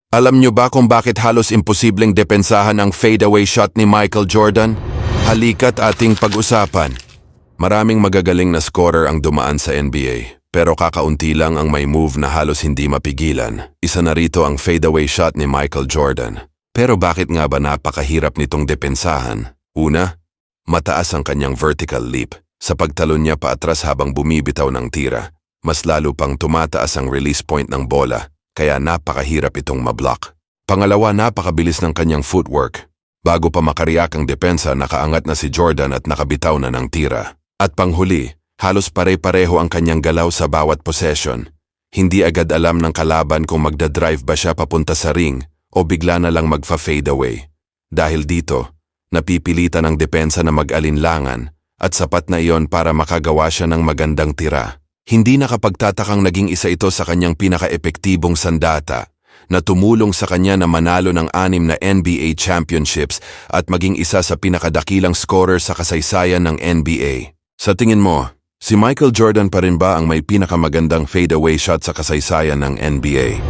Alam nyo ba kung bakit halos imposibleng depensahan ang fadeaway shot ni Michael Jordan? Halika't ating pag-usapan. Maraming magagaling na scorer ang dumaan sa NBA, pero kakaunti lang ang may move na halos hindi mapigilan. Isa na rito ang fadeaway shot ni Michael Jordan. Pero bakit nga ba napakahirap nitong depensahan? Una, mataas ang kanyang vertical leap. Sa pagtalon niya paatras habang bumibitaw ng tira, mas lalo pang tumataas ang release point ng bola. Kaya napakahirap itong mablock. Pangalawa, napakabilis ng kanyang footwork. Bago pa makariyak ang depensa, nakaangat na si Jordan at nakabitaw na ng tira. At panghuli, halos pare-pareho ang kanyang galaw sa bawat possession. Hindi agad alam ng kalaban kung magdadrive ba siya papunta sa ring o bigla na lang magfa-fade away. Dahil dito, napipilitan ang depensa na mag-alinlangan at sapat na iyon para makagawa siya ng magandang tira. Hindi nakapagtatakang naging isa ito sa kanyang pinaka-epektibong sandata na tumulong sa kanya na manalo ng 6 na NBA championships at maging isa sa pinakadakilang scorer sa kasaysayan ng NBA. Sa tingin mo, si Michael Jordan pa rin ba ang may pinakamagandang fadeaway shot sa kasaysayan ng NBA?